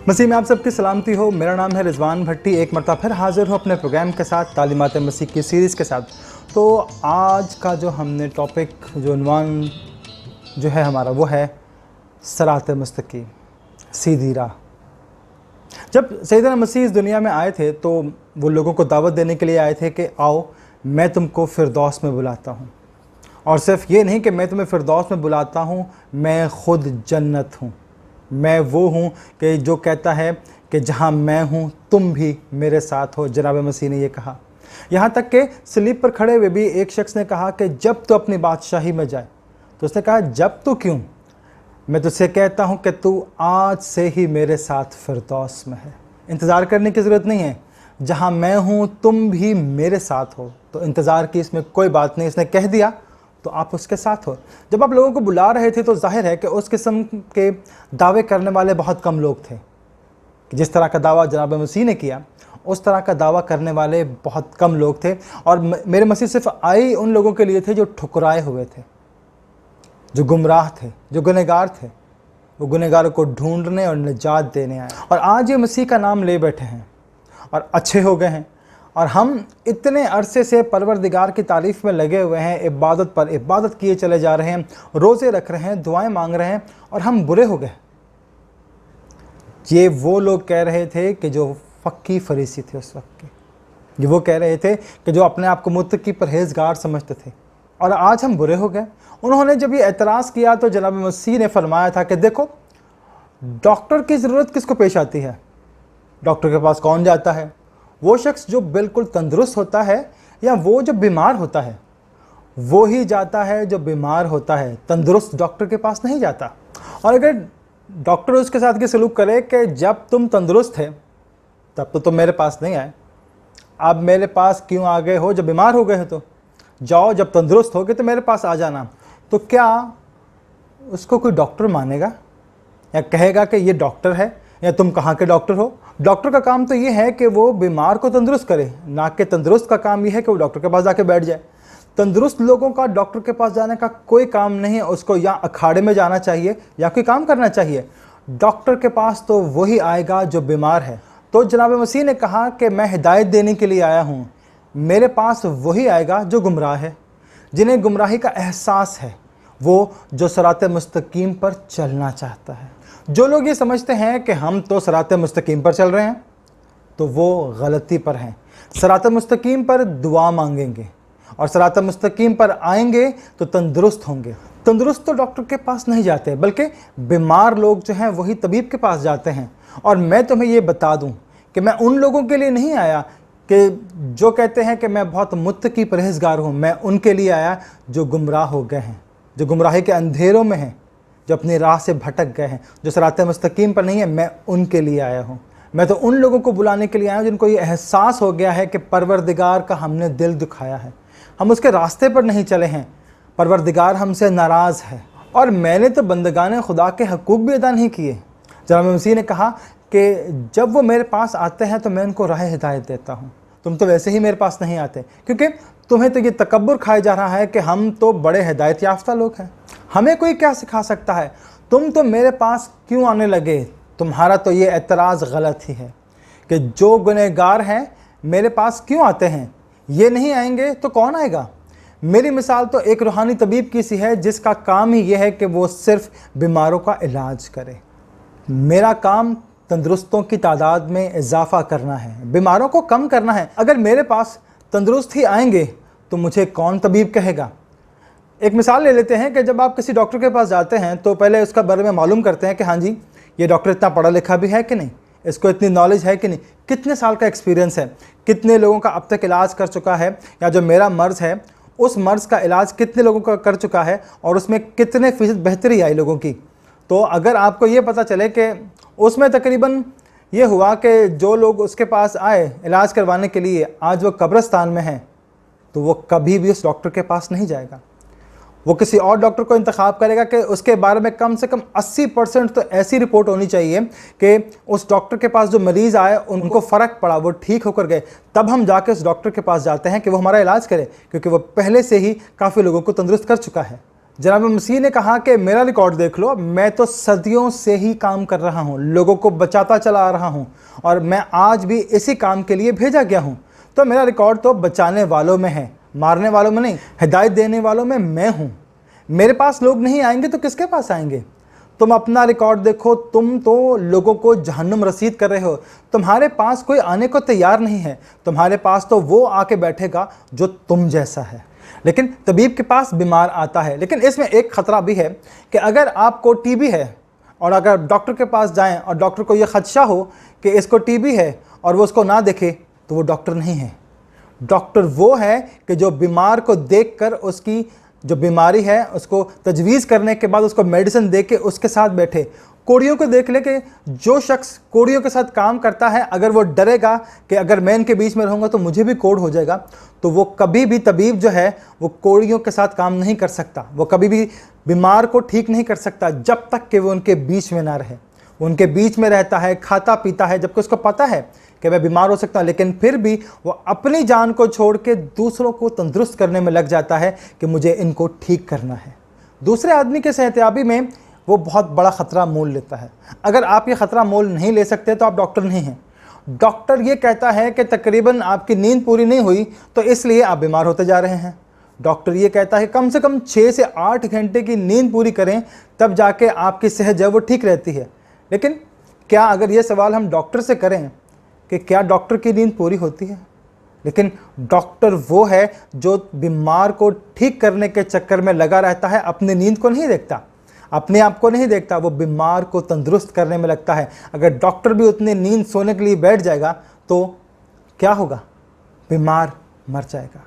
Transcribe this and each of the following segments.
मसीह में आप सबकी सलामती हो। मेरा नाम है रिजवान भट्टी। एक मरतबा फिर हाज़िर हूँ अपने प्रोग्राम के साथ, तालीमात मसीह की सीरीज़ के साथ। तो आज का जो हमने टॉपिक, जो उन्वान जो है हमारा, वो है सरात मुस्तकीम, सीधी राह। जब सैयदना मसीह इस दुनिया में आए थे तो वो लोगों को दावत देने के लिए आए थे कि आओ मैं तुमको फिरदौस में बुलाता हूँ। और सिर्फ ये नहीं कि मैं तुम्हें फिरदौस में बुलाता हूँ, मैं ख़ुद जन्नत हूँ। मैं वो हूँ कि जो कहता है कि जहाँ मैं हूँ तुम भी मेरे साथ हो। जनाब मसीह ने ये कहा। यहाँ तक कि सलीब पर खड़े हुए भी एक शख्स ने कहा कि जब तो अपनी बादशाही में जाए, तो उसने कहा जब तो क्यों, मैं तुझसे कहता हूँ कि तू आज से ही मेरे साथ फिरदौस में है। इंतज़ार करने की ज़रूरत नहीं है, जहाँ मैं हूँ तुम भी मेरे साथ हो। तो इंतज़ार की इसमें कोई बात नहीं, इसने कह दिया तो आप उसके साथ हो। जब आप लोगों को बुला रहे थे तो जाहिर है कि उस किस्म के दावे करने वाले बहुत कम लोग थे। जिस तरह का दावा जनाब मसीह ने किया, उस तरह का दावा करने वाले बहुत कम लोग थे। और मेरे मसीह सिर्फ आई उन लोगों के लिए थे जो ठुकराए हुए थे, जो गुमराह थे, जो गुनहगार थे। वो गुनहगारों को ढूंढने और निजात देने आए। और आज ये मसीह का नाम ले बैठे हैं और अच्छे हो गए हैं। और हम इतने अरसे से परवरदिगार की तारीफ़ में लगे हुए हैं, इबादत पर इबादत किए चले जा रहे हैं, रोज़े रख रहे हैं, दुआएं मांग रहे हैं, और हम बुरे हो गए। ये वो लोग कह रहे थे कि जो फ़क्की फरीसी थे उस वक्त के, ये वो कह रहे थे कि जो अपने आप को मुत्तकी परहेज़गार समझते थे, और आज हम बुरे हो गए। उन्होंने जब ये एतराज़ किया तो जनाब मसीह ने फरमाया था कि देखो, डॉक्टर की ज़रूरत किसको पेश आती है? डॉक्टर के पास कौन जाता है? वो शख्स जो बिल्कुल तंदुरुस्त होता है, या वो जो बीमार होता है? वो ही जाता है जो बीमार होता है। तंदुरुस्त डॉक्टर के पास नहीं जाता। और अगर डॉक्टर उसके साथ ये सलूक करे कि जब तुम तंदुरुस्त थे तब तो तुम मेरे पास नहीं आए, अब मेरे पास क्यों आ गए हो? जब बीमार हो गए हो तो जाओ, जब तंदुरुस्त हो गए तो मेरे पास आ जाना। तो क्या उसको कोई डॉक्टर मानेगा, या कहेगा कि ये डॉक्टर है, या तुम कहाँ के डॉक्टर हो? डॉक्टर का काम तो ये है कि वो बीमार को तंदुरुस्त करे, ना कि तंदुरुस्त का काम ये है कि वो डॉक्टर के पास जाके बैठ जाए। तंदुरुस्त लोगों का डॉक्टर के पास जाने का कोई काम नहीं है। उसको या अखाड़े में जाना चाहिए या कोई काम करना चाहिए। डॉक्टर के पास तो वही आएगा जो बीमार है। तो जनाब मसीह ने कहा कि मैं हिदायत देने के लिए आया हूँ। मेरे पास वही आएगा जो गुमराह है, जिन्हें गुमराही का एहसास है, वो जो सरात मुस्तकीम पर चलना चाहता है। जो लोग ये समझते हैं कि हम तो सरात मुस्तकीम पर चल रहे हैं, तो वो गलती पर हैं। सरात मुस्तकीम पर दुआ मांगेंगे और सरात मुस्तकीम पर आएंगे तो तंदुरुस्त होंगे। तंदुरुस्त तो डॉक्टर के पास नहीं जाते, बल्कि बीमार लोग जो हैं वही तबीब के पास जाते हैं। और मैं तुम्हें ये बता दूं कि मैं उन लोगों के लिए नहीं आया कि जो कहते हैं कि मैं बहुत मुत्तकी परहेज़गार हूँ। मैं उनके लिए आया जो गुमराह हो गए हैं, जो गुमराही के अंधेरों में हैं, जो अपनी राह से भटक गए हैं, जो सरात मुस्तकीम पर नहीं है। मैं उनके लिए आया हूँ। मैं तो उन लोगों को बुलाने के लिए आया हूँ जिनको ये एहसास हो गया है कि परवरदिगार का हमने दिल दुखाया है, हम उसके रास्ते पर नहीं चले हैं, परवरदिगार हमसे नाराज़ है, और मैंने तो बंदगाने खुदा के हकूक़ भी अदा नहीं किए। जनाब मसीह ने कहा कि जब वो मेरे पास आते हैं तो मैं उनको राह हिदायत देता हूँ। तुम तो वैसे ही मेरे पास नहीं आते, क्योंकि तुम्हें तो ये तकब्बुर खाया जा रहा है कि हम तो बड़े हिदायत याफ्ता लोग हैं, हमें कोई क्या सिखा सकता है। तुम तो मेरे पास क्यों आने लगे? तुम्हारा तो ये एतराज़ गलत ही है कि जो गुनहगार हैं मेरे पास क्यों आते हैं? ये नहीं आएंगे तो कौन आएगा? मेरी मिसाल तो एक रूहानी तबीब की सी है, जिसका काम ही ये है कि वो सिर्फ बीमारों का इलाज करे। मेरा काम तंदुरुस्तों की तादाद में इजाफ़ा करना है, बीमारों को कम करना है। अगर मेरे पास तंदुरुस्त ही आएंगे तो मुझे कौन तबीब कहेगा? एक मिसाल ले लेते हैं कि जब आप किसी डॉक्टर के पास जाते हैं तो पहले उसका बारे में मालूम करते हैं कि हाँ जी, ये डॉक्टर इतना पढ़ा लिखा भी है कि नहीं, इसको इतनी नॉलेज है कि नहीं, कितने साल का एक्सपीरियंस है, कितने लोगों का अब तक इलाज कर चुका है, या जो मेरा मर्ज़ है उस मर्ज़ का इलाज कितने लोगों का कर चुका है और उसमें कितने फ़ीसद बेहतरी आई लोगों की। तो अगर आपको ये पता चले कि उसमें तकरीबन ये हुआ कि जो लोग उसके पास आए इलाज करवाने के लिए आज वो कब्रिस्तान में हैं, तो वो कभी भी उस डॉक्टर के पास नहीं जाएगा। वो किसी और डॉक्टर को इंतखाब करेगा कि उसके बारे में कम से कम 80% तो ऐसी रिपोर्ट होनी चाहिए कि उस डॉक्टर के पास जो मरीज़ आए उनको फ़र्क पड़ा, वो ठीक होकर गए। तब हम जाके उस डॉक्टर के पास जाते हैं कि वो हमारा इलाज करे, क्योंकि वो पहले से ही काफ़ी लोगों को तंदुरुस्त कर चुका है। जनाब मसीह ने कहा कि मेरा रिकॉर्ड देख लो, मैं तो सदियों से ही काम कर रहा हूँ, लोगों को बचाता चला आ रहा हूँ और मैं आज भी इसी काम के लिए भेजा गया हूँ। तो मेरा रिकॉर्ड तो बचाने वालों में है, मारने वालों में नहीं। हिदायत देने वालों में मैं हूँ। मेरे पास लोग नहीं आएंगे तो किसके पास आएंगे? तुम अपना रिकॉर्ड देखो, तुम तो लोगों को जहन्नुम रसीद कर रहे हो। तुम्हारे पास कोई आने को तैयार नहीं है। तुम्हारे पास तो वो आके बैठेगा जो तुम जैसा है। लेकिन तबीब के पास बीमार आता है। लेकिन इसमें एक ख़तरा भी है कि अगर आपको टीबी है और अगर डॉक्टर के पास जाएं और डॉक्टर को ये खदशा हो कि इसको टीबी है और वो उसको ना देखे, तो वो डॉक्टर नहीं है। डॉक्टर वो है कि जो बीमार को देखकर उसकी जो बीमारी है उसको तजवीज़ करने के बाद उसको मेडिसिन दे के उसके साथ बैठे। कोड़ियों को देख ले कि जो शख्स कोड़ियों के साथ काम करता है, अगर वो डरेगा कि अगर मैं इनके बीच में रहूँगा तो मुझे भी कोड़ हो जाएगा, तो वो कभी भी तबीब जो है वो कोड़ियों के साथ काम नहीं कर सकता। वो कभी भी बीमार को ठीक नहीं कर सकता जब तक कि वो उनके बीच में ना रहे। वो उनके बीच में रहता है, खाता पीता है, जबकि उसको पता है कि मैं बीमार हो सकता हूँ, लेकिन फिर भी वो अपनी जान को छोड़ के दूसरों को तंदुरुस्त करने में लग जाता है कि मुझे इनको ठीक करना है। दूसरे आदमी के सेहतयाबी में वो बहुत बड़ा ख़तरा मोल लेता है। अगर आप ये ख़तरा मोल नहीं ले सकते तो आप डॉक्टर नहीं हैं। डॉक्टर ये कहता है कि तकरीबन आपकी नींद पूरी नहीं हुई तो इसलिए आप बीमार होते जा रहे हैं। डॉक्टर ये कहता है कम से कम 6 से 8 घंटे की नींद पूरी करें, तब जाके आपकी सेहत जो है वो ठीक रहती है। लेकिन क्या अगर ये सवाल हम डॉक्टर से करें कि क्या डॉक्टर की नींद पूरी होती है? लेकिन डॉक्टर वो है जो बीमार को ठीक करने के चक्कर में लगा रहता है, अपनी नींद को नहीं देखता, अपने आप को नहीं देखता, वो बीमार को तंदुरुस्त करने में लगता है। अगर डॉक्टर भी उतनी नींद सोने के लिए बैठ जाएगा तो क्या होगा? बीमार मर जाएगा।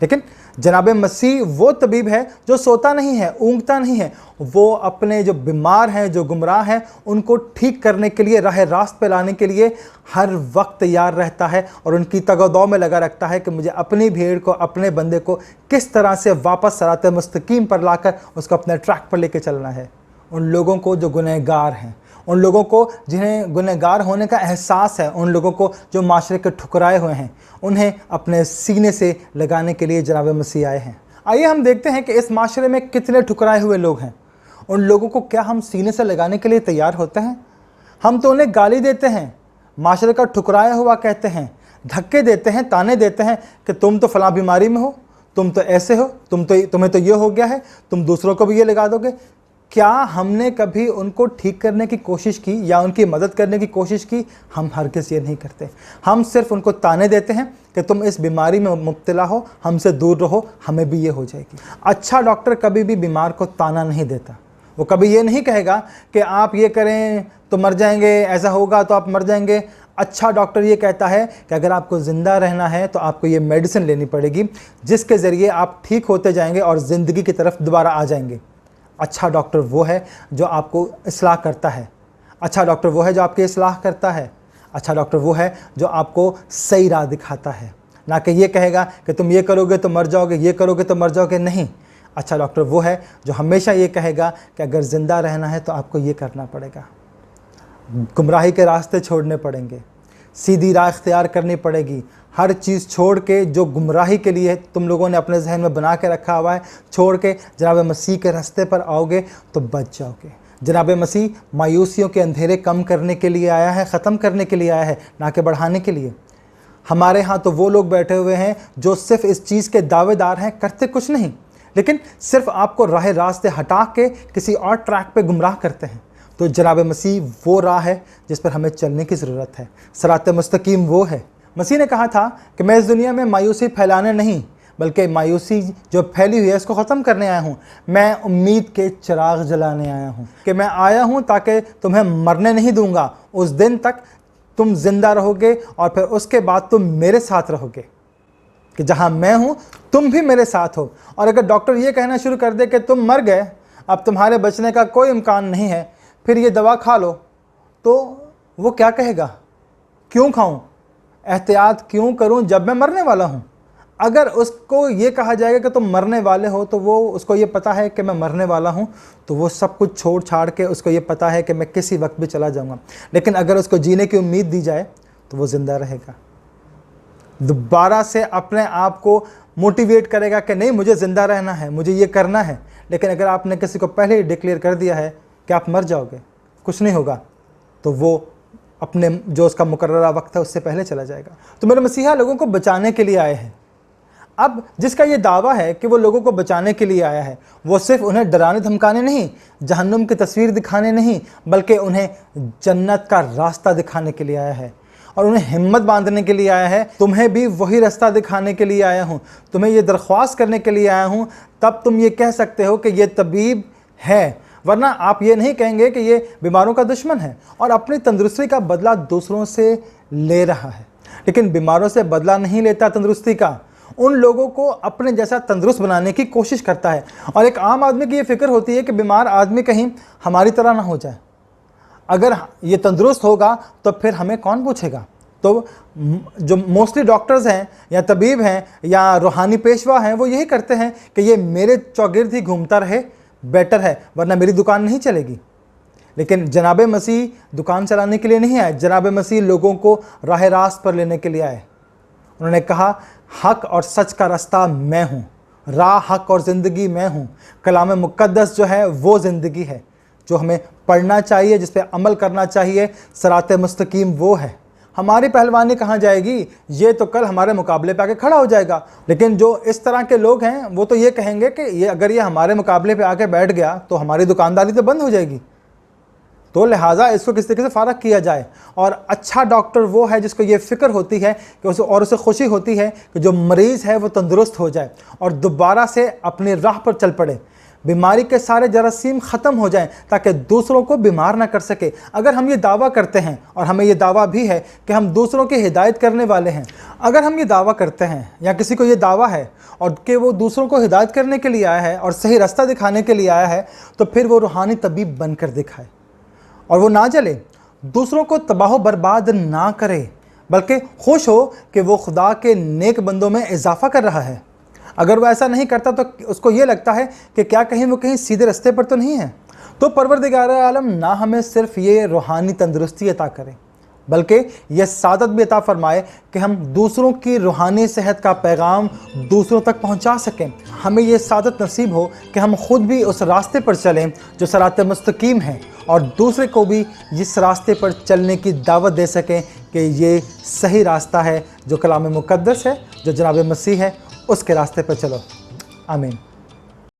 लेकिन जनाब मसीह वो तबीब है जो सोता नहीं है, ऊँगता नहीं है। वो अपने जो बीमार हैं, जो गुमराह हैं, उनको ठीक करने के लिए, राह रास्त पे लाने के लिए हर वक्त तैयार रहता है और उनकी तगदौ में लगा रखता है कि मुझे अपनी भीड़ को, अपने बंदे को किस तरह से वापस सराते मुस्तकीम पर लाकर उसको अपने ट्रैक पर लेके चलना है। उन लोगों को जो गुनहगार हैं, उन लोगों को जिन्हें गुनहगार होने का एहसास है, उन लोगों को जो माशरे के ठुकराए हुए हैं, उन्हें अपने सीने से लगाने के लिए जनाब मसीह आए हैं। आइए हम देखते हैं कि इस माशरे में कितने ठुकराए हुए लोग हैं। उन लोगों को क्या हम सीने से लगाने के लिए तैयार होते हैं? हम तो उन्हें गाली देते हैं, माशरे का ठुकराया हुआ कहते हैं, धक्के देते हैं, ताने देते हैं कि तुम तो फलां बीमारी में हो, तुम तो ऐसे हो, तुम्हें तो ये हो गया है, तुम दूसरों को भी ये लगा दोगे। क्या हमने कभी उनको ठीक करने की कोशिश की या उनकी मदद करने की कोशिश की? हम हरगिज़ ये नहीं करते। हम सिर्फ उनको ताने देते हैं कि तुम इस बीमारी में मुब्तला हो, हमसे दूर रहो, हमें भी ये हो जाएगी। अच्छा डॉक्टर कभी भी बीमार को ताना नहीं देता। वो कभी ये नहीं कहेगा कि आप ये करें तो मर जाएंगे, ऐसा होगा तो आप मर जाएंगे। अच्छा डॉक्टर ये कहता है कि अगर आपको ज़िंदा रहना है तो आपको ये मेडिसिन लेनी पड़ेगी, जिसके ज़रिए आप ठीक होते जाएंगे और ज़िंदगी की तरफ दोबारा आ जाएंगे। अच्छा डॉक्टर वो है जो आपको इस्लाह करता है। अच्छा डॉक्टर वो है जो आपकी इस्लाह करता है। अच्छा डॉक्टर वो है जो आपको सही राह दिखाता है, ना कि ये कहेगा कि तुम ये करोगे तो मर जाओगे, ये करोगे तो मर जाओगे। नहीं, अच्छा डॉक्टर वो है जो हमेशा ये कहेगा कि अगर ज़िंदा रहना है तो आपको ये करना पड़ेगा, गुमराही के रास्ते छोड़ने पड़ेंगे, सीधी राह इख्तियार करनी पड़ेगी। हर चीज़ छोड़ के जो गुमराही के लिए तुम लोगों ने अपने जहन में बना के रखा हुआ है, छोड़ के जनाब मसीह के रास्ते पर आओगे तो बच जाओगे। जनाब मसीह मायूसियों के अंधेरे कम करने के लिए आया है, ख़त्म करने के लिए आया है, ना कि बढ़ाने के लिए। हमारे यहाँ तो वो लोग बैठे हुए हैं जो सिर्फ इस चीज़ के दावेदार हैं, करते कुछ नहीं, लेकिन सिर्फ आपको राह रास्ते हटा के किसी और ट्रैक पे गुमराह करते हैं। तो जनाब मसीह वो राह है जिस पर हमें चलने की ज़रूरत है। सिरात मुस्तकीम वो है। मसीह ने कहा था कि मैं इस दुनिया में मायूसी फैलाने नहीं, बल्कि मायूसी जो फैली हुई है इसको ख़त्म करने आया हूँ। मैं उम्मीद के चिराग जलाने आया हूँ कि मैं आया हूँ ताकि तुम्हें मरने नहीं दूँगा। उस दिन तक तुम ज़िंदा रहोगे और फिर उसके बाद तुम मेरे साथ रहोगे, कि जहाँ मैं हूँ तुम भी मेरे साथ हो। और अगर डॉक्टर ये कहना शुरू कर दे कि तुम मर गए, अब तुम्हारे बचने का कोई इम्कान नहीं है, फिर ये दवा खा लो, तो वो क्या कहेगा? क्यों खाऊं, एहतियात क्यों करूं जब मैं मरने वाला हूं? अगर उसको ये कहा जाएगा कि तुम मरने वाले हो, तो वो उसको ये पता है कि मैं मरने वाला हूं, तो वो सब कुछ छोड़ छाड़ के उसको ये पता है कि मैं किसी वक्त भी चला जाऊंगा। लेकिन अगर उसको जीने की उम्मीद दी जाए तो वो ज़िंदा रहेगा, दोबारा से अपने आप को मोटिवेट करेगा कि नहीं, मुझे ज़िंदा रहना है, मुझे ये करना है। लेकिन अगर आपने किसी को पहले ही डिक्लेयर कर दिया है कि आप मर जाओगे, कुछ नहीं होगा, तो वो अपने जो उसका मुकर्ररा वक्त है उससे पहले चला जाएगा। तो मेरे मसीहा लोगों को बचाने के लिए आए हैं। अब जिसका ये दावा है कि वो लोगों को बचाने के लिए आया है, वो सिर्फ उन्हें डराने धमकाने नहीं, जहन्नुम की तस्वीर दिखाने नहीं, बल्कि उन्हें जन्नत का रास्ता दिखाने के लिए आया है और उन्हें हिम्मत बांधने के लिए आया है। तुम्हें भी वही रास्ता दिखाने के लिए आया हूँ, तुम्हें ये दरख्वास्त करने के लिए आया हूँ, तब तुम ये कह सकते हो कि ये तबीब है। वरना आप ये नहीं कहेंगे कि ये बीमारों का दुश्मन है और अपनी तंदुरुस्ती का बदला दूसरों से ले रहा है। लेकिन बीमारों से बदला नहीं लेता तंदुरुस्ती का, उन लोगों को अपने जैसा तंदुरुस्त बनाने की कोशिश करता है। और एक आम आदमी की ये फ़िक्र होती है कि बीमार आदमी कहीं हमारी तरह ना हो जाए, अगर ये तंदुरुस्त होगा तो फिर हमें कौन पूछेगा। तो जो मोस्टली डॉक्टर्स हैं या तबीब हैं या रूहानी पेशवा हैं, वो यही करते हैं कि ये मेरे चौगिर्द ही घूमता रहे, बेटर है, वरना मेरी दुकान नहीं चलेगी। लेकिन जनाब मसीह दुकान चलाने के लिए नहीं आए, जनाब मसीह लोगों को राह रास्त पर लेने के लिए आए। उन्होंने कहा, हक और सच का रास्ता मैं हूँ, राह हक और ज़िंदगी मैं हूँ। कलाम मुक़द्दस जो है वो ज़िंदगी है जो हमें पढ़ना चाहिए, जिस पे अमल करना चाहिए। सरात मुस्तकीम वो है। हमारी पहलवानी कहाँ जाएगी, ये तो कल हमारे मुकाबले पे आके खड़ा हो जाएगा। लेकिन जो इस तरह के लोग हैं वो तो ये कहेंगे कि ये अगर ये हमारे मुकाबले पे आके बैठ गया तो हमारी दुकानदारी तो बंद हो जाएगी। तो लिहाजा इसको किस तरीके से फ़ारग किया जाए। और अच्छा डॉक्टर वो है जिसको ये फ़िक्र होती है कि उसे खुशी होती है कि जो मरीज़ है वो तंदुरुस्त हो जाए और दोबारा से अपनी राह पर चल पड़े, बीमारी के सारे जरासीम ख़त्म हो जाएं ताकि दूसरों को बीमार ना कर सके। अगर हम ये दावा करते हैं, और हमें ये दावा भी है कि हम दूसरों की हिदायत करने वाले हैं, अगर हम ये दावा करते हैं या किसी को ये दावा है और कि वो दूसरों को हिदायत करने के लिए आया है और सही रास्ता दिखाने के लिए आया है, तो फिर वो रूहानी तबीब बनकर दिखाए और वो ना जले, दूसरों को तबाह बर्बाद ना करे, बल्कि खुश हो कि वो खुदा के नेक बंदों में इजाफा कर रहा है। अगर वो ऐसा नहीं करता तो उसको ये लगता है कि क्या कहीं वो कहीं सीधे रास्ते पर तो नहीं है। तो परवरदिगार आलम ना हमें सिर्फ ये रूहानी तंदुरुस्ती अता करे, बल्कि ये सादत भी अता फरमाए कि हम दूसरों की रूहानी सेहत का पैगाम दूसरों तक पहुंचा सकें। हमें ये सादत नसीब हो कि हम खुद भी उस रास्ते पर चलें जो सरात मुस्तकीम है और दूसरे को भी इस रास्ते पर चलने की दावत दे सकें कि ये सही रास्ता है जो कलाम मुक़द्दस है, जो जनाब मसीह है, उसके रास्ते पर चलो। आमीन।